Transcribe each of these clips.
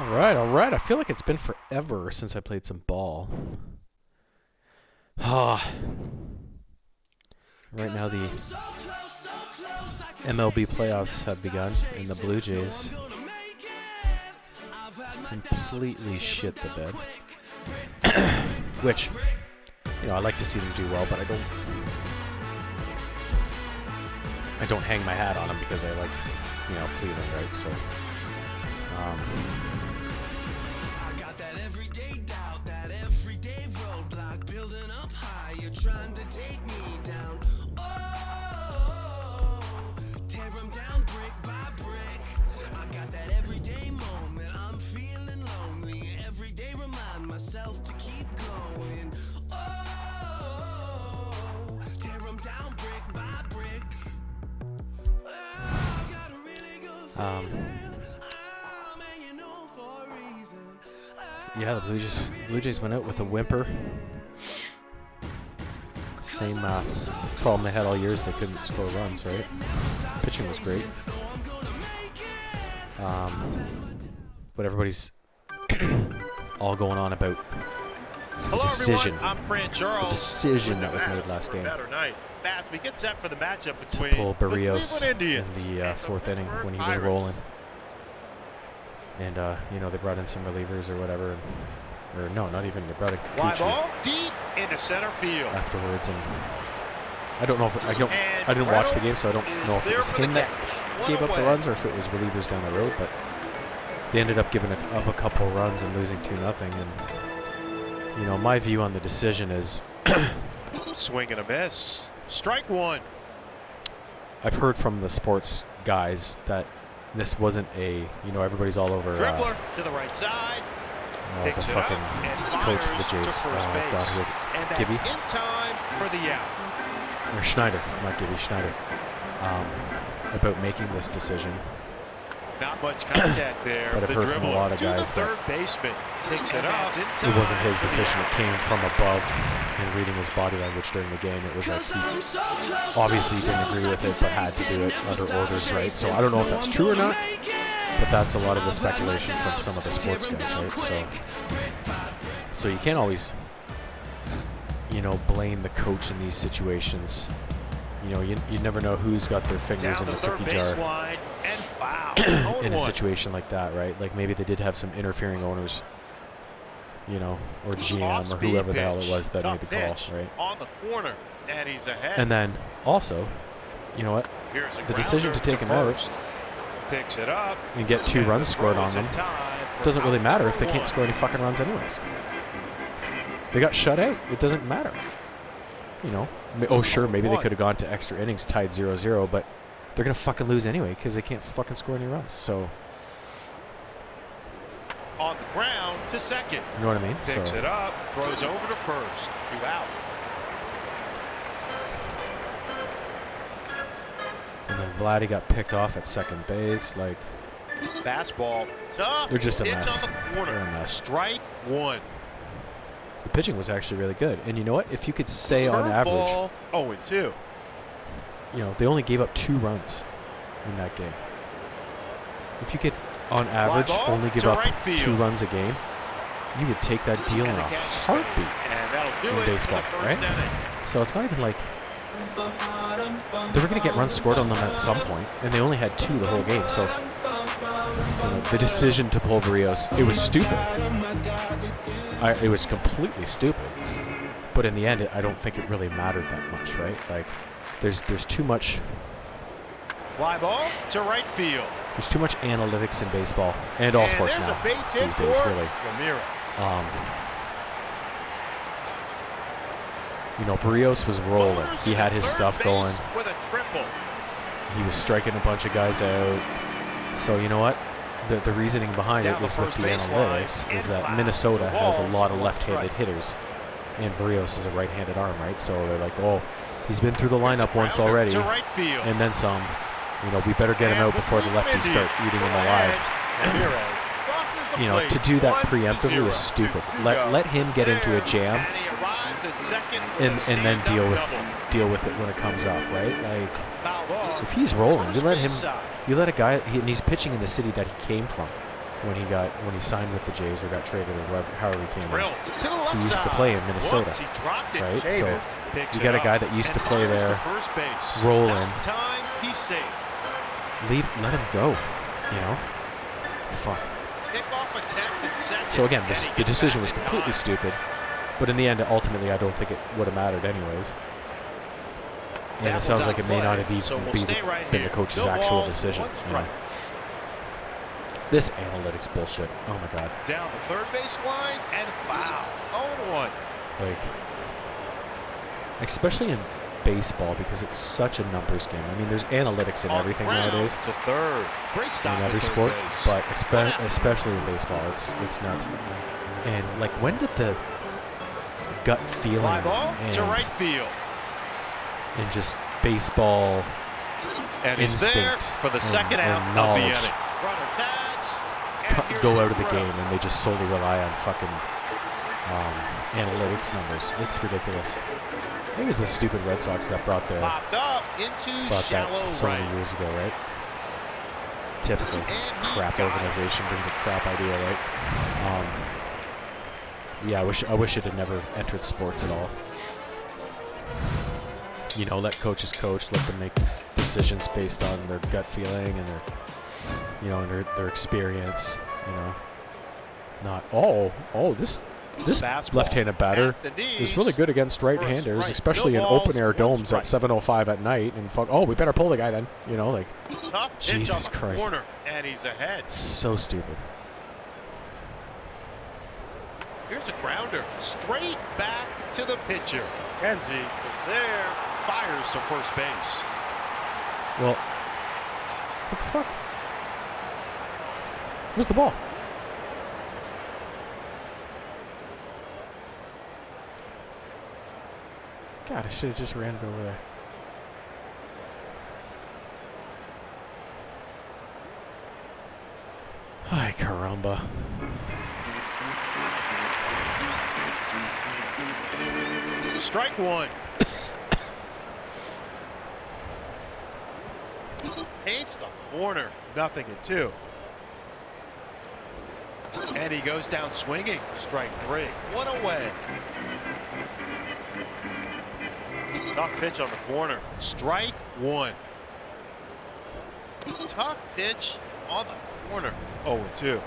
All right. I feel like it's been forever since I played some ball. Right now the MLB playoffs have begun, and the Blue Jays completely shit the bed. Which, I like to see them do well, but I don't hang my hat on them because I like, Cleveland, right? So, I got that everyday doubt, that everyday roadblock building up high. You're trying to take me down. Oh, tear them down brick by brick. I got that everyday moment. I'm feeling lonely. Every day remind myself to keep going. Oh, tear them down brick by brick. I got a really good feeling. yeah, the Blue Jays went out with a whimper. Same problem they had all years. They couldn't score runs, right? Pitching was great. But everybody's all going on about the decision. I'm Fran Charles. The decision that was made last game We get set for the matchup to between pull Barrios in Indians the fourth inning when he was Pirates. rolling. And, they brought in some relievers or whatever. Or no, not even. They brought in Fly Kikuchi ball deep into center field. afterwards. And I don't know if I didn't watch the game, so I don't know if it was him that gave up the runs or if it was relievers down the road. But they ended up giving up a couple runs and losing 2-0. And my view on the decision is Swing and a miss. Strike one. I've heard from the sports guys that this wasn't everybody's all over Dribbler to the right side. the Picks it fucking up and coach for the fires Jays. to first God, base. who was it? And that's Gibby? in time for the out. Or Schneider, not Gibby, Schneider. About making this decision. Not much contact there. But I've the heard from a dribbler lot of to guys the that third baseman. Picks it up. It wasn't his decision. It came from above. And reading his body language during the game, it was like he obviously didn't agree with it, but had to do it under orders, right? So I don't know if that's true or not, but that's a lot of the speculation from some of the sports guys, right? So you can't always, blame the coach in these situations. You never know who's got their fingers Down in the the third cookie jar baseline and foul. in a situation like that, right? Like maybe they did have some interfering owners, or GM or Off-speed whoever the hell it pitch. was that Tough made the call, pitch right? On the corner, and he's ahead. And then also, you know what? Here's a The decision to grounder take him out first. Picks it up and get 2 and runs the scored throw on is them in time for doesn't really out matter if they number can't one. score any fucking runs anyways. They got shut out. It doesn't matter. Oh sure, maybe they could have gone to extra innings tied 0-0, but they're going to fucking lose anyway because they can't fucking score any runs. So, On the ground to second. you know what I mean? Picks So, it up, throws over to first. 2 out. and then Vladdy got picked off at second base. Like, Fastball. Tough. They're just a Pitch mess. on the corner. They're a mess. Strike one. the pitching was actually really good. And you know what? If you could say on average, Curveball, 0-2. they only gave up 2 runs in that game. If you could, on average, ball only give to up right field. 2 runs a game, you would take that deal in And a the catch is heartbeat. made. And that'll do in it baseball, for the right? first inning. So it's not even like they were going to get runs scored on them at some point, and they only had 2 the whole game. So the decision to pull Barrios, it was stupid. It was completely stupid. But in the end, I don't think it really mattered that much, right? Like, there's too much. Fly ball to right field. There's too much analytics in baseball and all sports there's now a base hit these days, for really. Ramirez. Barrios was rolling. Motors He into had his third stuff base going. with a triple. He was striking a bunch of guys out. So you know what? The reasoning behind Down it the was with first the baseline, analytics and is that foul. Minnesota The has a Walls lot of on left-handed strike. hitters, and Barrios is a right-handed arm, right? So they're like, oh, he's been through the Here's a lineup once grounder already, to right field. and then some. We better get him And out before the lefties start eating him alive. To do that preemptively is stupid. Let him get into a jam and then deal with it when it comes up, right? Like, if he's rolling, you let a guy, and he's pitching in the city that he came from. when he signed with the Jays or got traded or whatever, however he came in. Drilled to the left He used to side. play in Minnesota, Once he dropped it, right? Chavis So picks you got it a guy up that used and to play fires to there, first base. rolling. That time he's safe. Let him go, you know? Fuck. Pickoff attempt at second. So again, and he the gets decision back was in completely time. stupid, but in the end, ultimately, I don't think it would have mattered anyways. And That it sounds one's like out it may of not play, have even so we'll been stay right the here. coach's No actual balls, decision. one You know? strike. This analytics bullshit. Oh my god. Down the third base line and foul. 0-1. Like, especially in baseball, because it's such a numbers game. I mean, there's analytics in On everything ground nowadays, to third. Great stop in at every third sport, base. but One out. especially in baseball, it's nuts. And like, when did the gut feeling Fly ball to right field. and just baseball And he's there instinct for the and- second and out of the knowledge inning. Runner tags. and here's go the out of the throw. game, and they just solely rely on fucking analytics numbers? It's ridiculous. I think it was the stupid Red Sox that brought Popped up into shallow that so right. many years ago, right? Typical And he crap got it. organization brings a crap idea, right? Yeah, I wish it had never entered sports at all. You know, let coaches coach, let them make decisions based on their gut feeling and their, you know, and their experience. You know, not this Fastball left-handed batter at the is really knees good against right-handers, strike. especially No in balls, open-air one domes strike. at 7:05 at night. And fuck, we better pull the guy then. You know, like, Tough pitch Jesus on the Christ. corner, and he's ahead. so stupid. Here's a grounder, straight back to the pitcher. Kenzie is there, fires to first base. Well, what the fuck? Where's the ball? God, I should have just ran it over there. Ay, caramba. Strike one. Paints the corner, 0-2. And he goes down swinging. Strike three. One away. Tough pitch on the corner. Strike one. Tough pitch on the corner. 0-2.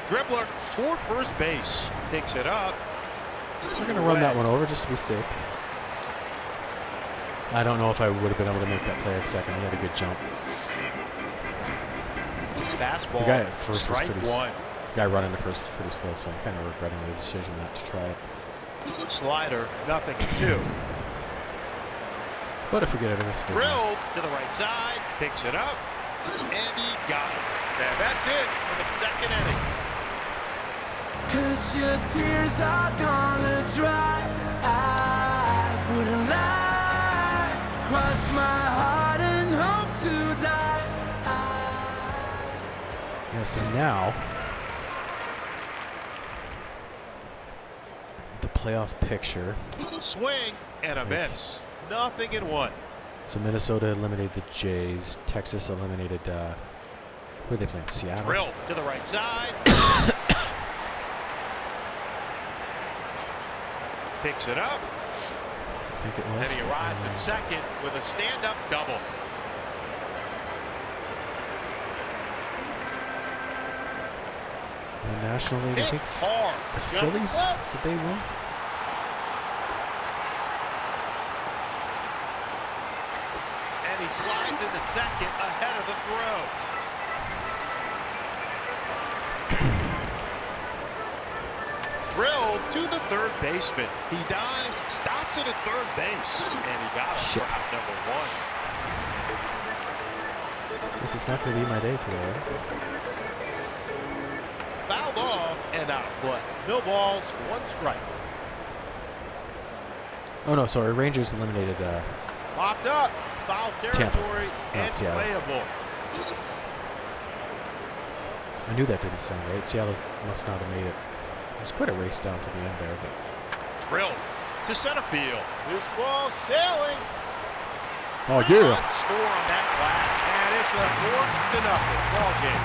Dribbler toward first base. Picks it up. We're going to run that one over just to be safe. I don't know if I would have been able to make that play at second. He had a good jump. Fastball. The guy at first was Strike pretty one. guy running to first was pretty slow, so I'm kind of regretting the decision not to try it. Slider, 0-2. But if we get out of this, Drilled to the right side, picks it up, and he got it. And that's it for the second inning. 'Cause your tears are gonna dry. I wouldn't lie. Cross my heart and hope to die. yeah. So now the playoff picture. Swing and a miss. 0-1. So Minnesota eliminated the Jays. Texas eliminated. Who are they playing? Seattle. Drilled to the right side. Picks it up, I think it was. and he arrives at second with a stand-up double. In the National League, I Hit think hard. the Jump Phillies. up. Did they win? And he slides into second ahead of the throw. Drilled to the third baseman. He dives, stops it at third base, and he got him Shit. for out number one. Guess it's not going to be my day today, right? Fouled off and out of play. No balls, one strike. Oh no, sorry. Rangers eliminated. Popped up, foul territory, and Seattle. playable. I knew that didn't sound right. Seattle must not have made it. It was quite a race down to the end there. But Drilled to center field. This ball sailing. Oh, yeah. Score on that flat, and it's a 4-0 ball game.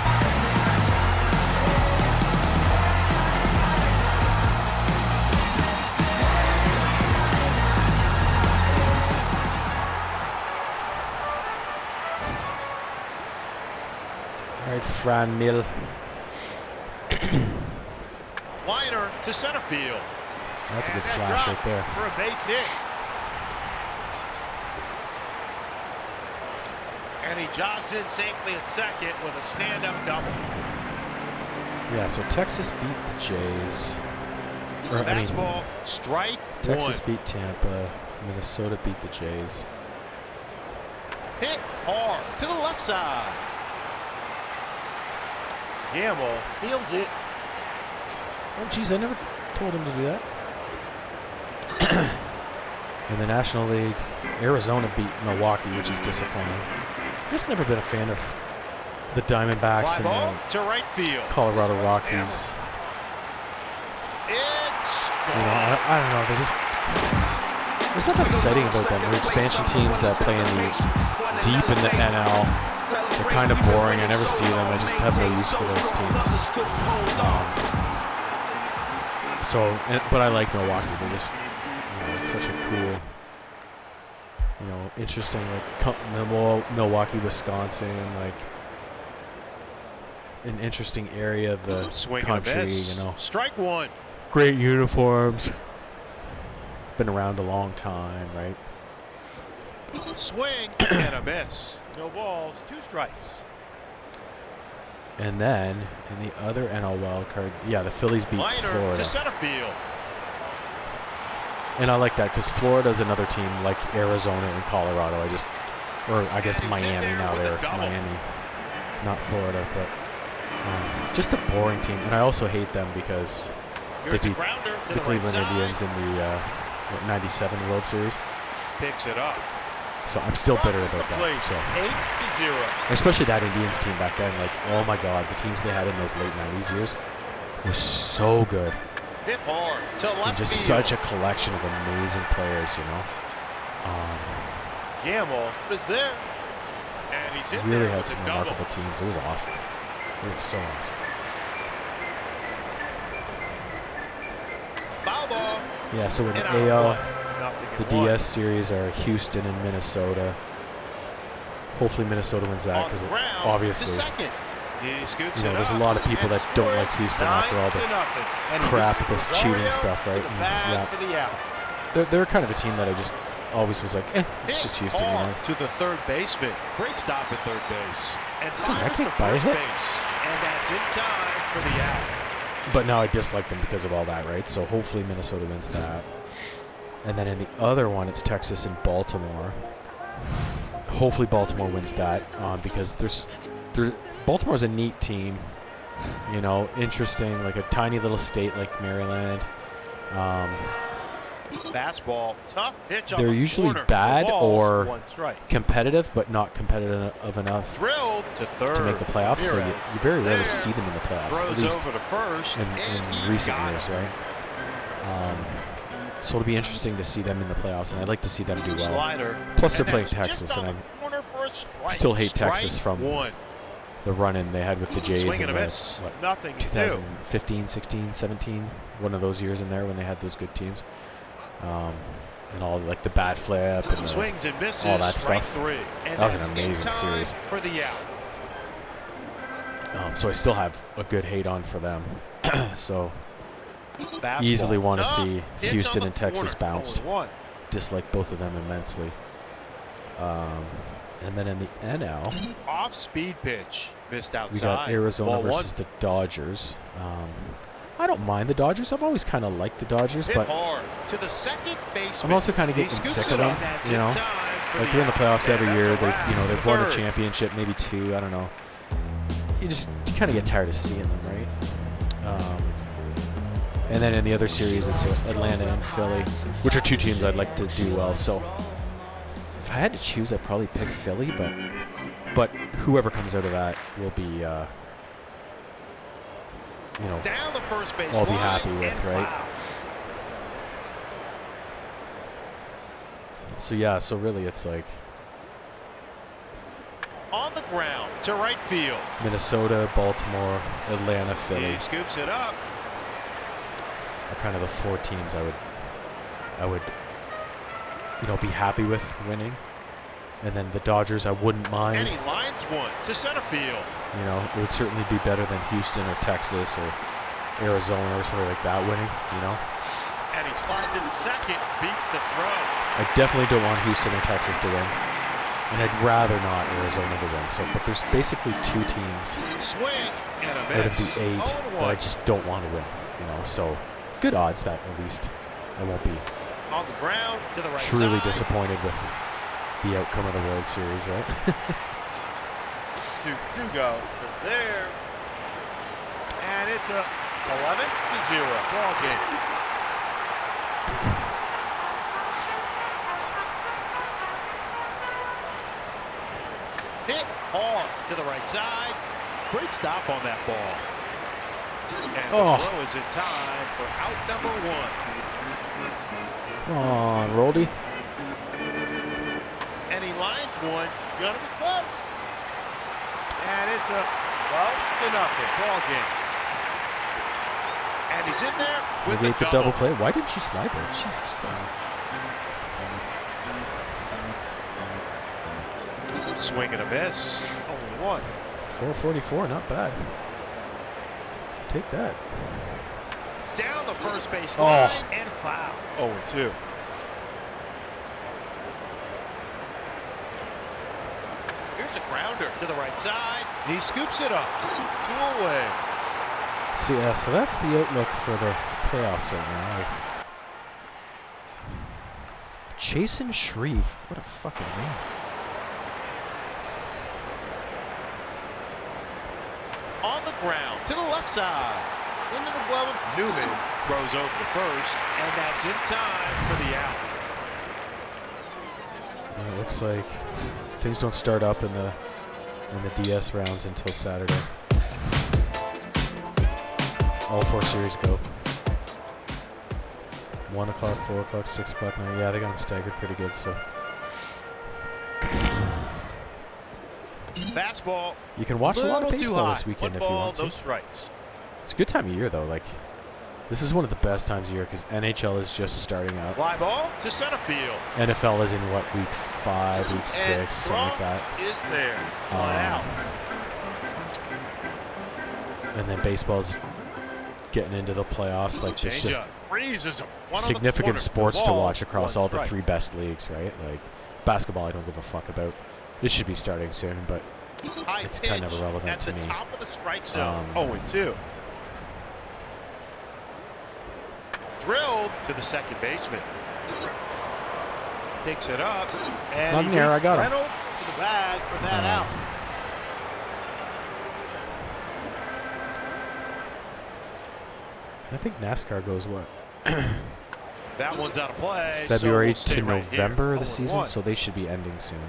All right, Fran Mill. Liner to center field. That's a good And that slash drops right there. for a base hit. And he jogs in safely at second with a stand-up double. Yeah, so Texas beat the Jays. Or, I mean, Fastball, strike Texas one. beat Tampa. Minnesota beat the Jays. Hit hard to the left side. Gamble fields it. Oh, geez, I never told him to do that. In the National League, Arizona beat Milwaukee, which is disappointing. Just never been a fan of the Diamondbacks Fly ball and to right field. the Colorado This one's Rockies. hammered. It's You know, gone. I don't know. They just there's nothing exciting about them. They're expansion teams that play in the deep in the NL. They're kind of boring. I never see them. I just have no use for those teams. But I like Milwaukee. They're just, it's such a cool, interesting, like Milwaukee, Wisconsin, like an interesting area of the Swing and a country. miss. Strike one. Great uniforms. Been around a long time, right? Swing and a miss. No balls, 2 strikes. And then in the other NL wild card, yeah, the Phillies beat Liner Florida. to center field. And I like that because Florida's another team like Arizona and Colorado. I guess And he's in Miami there now. with a They're double. Miami, not Florida, but just a boring team. And I also hate them because Here's they the beat grounder to the the right Cleveland side. Indians in the '97 World Series. Picks it up. So I'm still bitter Crosses about the that. plate. So 8-0. especially that Indians team back then. Like, oh my God, the teams they had in those late '90s years were so good. Hit hard to left And just field. such a collection of amazing players, Gamble is there. And he's in really there had with some a double. remarkable teams. It was awesome. It was so awesome. Foul ball. Yeah, so in And the out AL, one. Nothing the in one. DS series are Houston and Minnesota. Hopefully Minnesota wins that On because the ground to obviously, second. He scoops it there's a up lot of people and that don't like scores. Houston after all the 9-0. And he crap hits with this Rosario cheating stuff, to right? the And, bag yeah. for the out. They're kind of a team that I just always was like, it's Hit just Houston, hard to the third baseman. Great stop at third base. And fires to can't buy a first hit. base. And that's in time for the out. But now I dislike them because of all that, right? So hopefully Minnesota wins that. And then in the other one, it's Texas and Baltimore. Hopefully Baltimore wins that because Baltimore's a neat team, interesting, like a tiny little state like Maryland. Fastball, tough pitch on They're the usually corner. bad Balls, or 1 strike. competitive, but not competitive enough Drilled to third. to make the playoffs. So you very rarely see them in the playoffs, at Throws least over to first. in and he recent got years, him. right? So it'll be interesting to see them in the playoffs, and I'd like to see them do well. Slider. Plus, they're And playing that's Texas, just on and the corner for a strike. still hate Strike Texas from one. the run-in they had with the Jays Swing in and a the, miss. what, Nothing to do. 2015, 16, 17, one of those years in there when they had those good teams. And all like the bat flip and the, Swings and misses. all that strike stuff. 3. And That was an that's in amazing time series. for the out. So I still have a good hate on for them. So Fastball. easily want to Tough see pitch Houston on and the Texas corner. bounced. 0-1. Dislike both of them immensely. And then in the NL, Off speed pitch. Missed outside. we got Arizona Ball versus the Dodgers. I don't mind the Dodgers. I've always kind of liked the Dodgers, Hit but hard to the second baseman. I'm also kind of He getting scoops sick of it them. up. That's You in know, time for like they're in the out. playoffs every And year. that's a They, wrap. they've won a Third. championship, maybe 2. I don't know. You kind of get tired of seeing them, right? And then in the other series, it's Atlanta and Philly, which are 2 teams I'd like to do well. So if I had to choose, I'd probably pick Philly, but whoever comes out of that will be, Down the first base I'll be line happy with, and right? foul. So yeah, so really it's like On the ground to right field. Minnesota, Baltimore, Atlanta, Philly He scoops it up. are kind of the 4 teams I would be happy with winning. And then the Dodgers, I wouldn't mind. And he lines one to center field. It would certainly be better than Houston or Texas or Arizona or something like that winning, And he slides into second, beats the throw. I definitely don't want Houston or Texas to win. And I'd rather not Arizona to win. But there's basically 2 teams Swing and a out of miss. the 8 that I just don't want to win. So good odds that at least I won't be On the ground to the right truly side. disappointed with the outcome of the World Series, right? Tsugo is there. And it's a 11-0 ball game. Hit hard to the right side. Great stop on that ball. And the throw is in time for out number 1. Come on, Roldy. And he lines one. Gonna be close. And it's a 12-0 ball game. And he's in there with Maybe the the double play. Why didn't you slide there? Jesus Christ. Swing and a miss. Only 1. 444, not bad. Take that. Down the first base line and foul. 0-2. Here's a grounder to the right side. He scoops it up. 2 away. So that's the outlook for the playoffs right now. Chasen Shreve. What a fucking name. On the ground to the left side. Into the glove of Newman. Throws over to first. And that's in time for the out. And it looks like things don't start up in the DS rounds until Saturday. All 4 series go. 1 o'clock, 4 o'clock, 6 o'clock, 9. Yeah, they got them staggered pretty good. So fastball. you can watch a lot of Little too baseball high. this weekend 1 if you ball, want to. no strikes. It's a good time of year though. Like this is one of the best times of year because NHL is just starting out. Fly ball to center field. NFL is in what, week 5, week 6, something like that. Is there. One out. And then baseball's getting into the playoffs. Like there's just Freezes him. significant sports to watch across all the strike. 3 best leagues, right? Like basketball, I don't give a fuck about. It should be starting soon, but High it's kind of pitch irrelevant at to the me. top of the strike zone. 0-2. Drilled to the second baseman. Picks it up. And not he in the air, I beats got him. Reynolds to the bag for that out. I think NASCAR goes what? That one's out of play. February so to we'll stay right here. November of the season, 0-1. so they should be ending soon.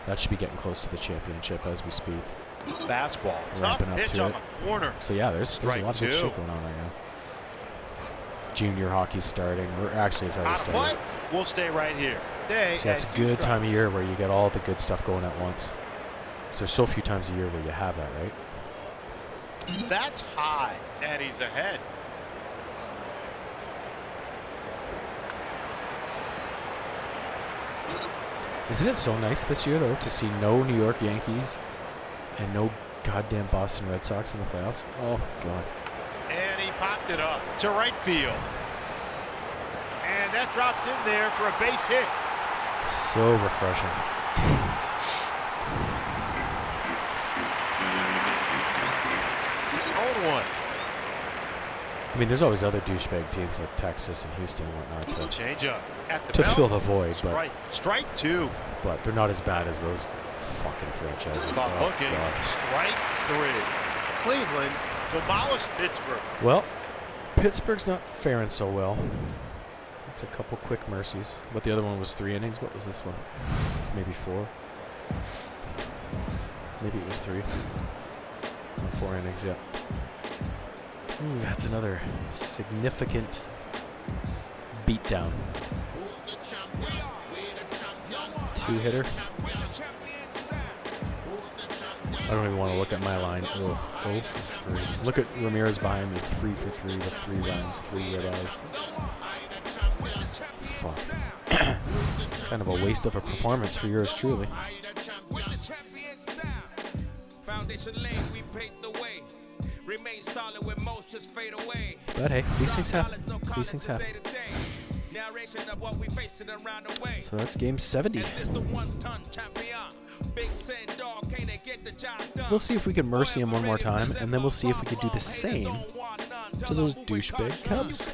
That should be getting close to the championship as we speak. Fastball. Tough Ramping up pitch to on it. the corner. So yeah, there's a Strike lot of good 2. shit going on right now. Junior hockey's starting, or actually it's already Out of play. started. We'll stay right here. Day So that's a at good 2 time of year where you get all the good stuff going at once. So there's so few times a year where you have that, right? strikes. That's high, and he's ahead. Isn't it so nice this year though to see no New York Yankees and no goddamn Boston Red Sox in the playoffs? Oh god. And he popped it up to right field. And that drops in there for a base hit. So refreshing. 0-1. I mean, there's always other douchebag teams like Texas and Houston and whatnot Change up at the to belt. fill the void, Strike 2. but they're not as bad as those fucking franchises. Bob Oh, hooking. God. Strike 3. Cleveland demolished Pittsburgh. Well, Pittsburgh's not faring so well. It's a couple quick mercies. But the other one was 3 innings. What was this one? Maybe 4. Maybe it was 3. 4 innings, yeah. Ooh, that's another significant beatdown. 2-hitter. don't even want to look at my line. Ugh, 0 for 3. Look at Ramirez buying me 3 for 3 with 3 runs, 3 ribeyes. Fuck. Kind of a waste of a performance for yours truly. But hey, these things happen. These things happen. So that's game 70. We'll see if we can mercy him one more time, and then we'll see if we can do the same to those douchebag Cubs.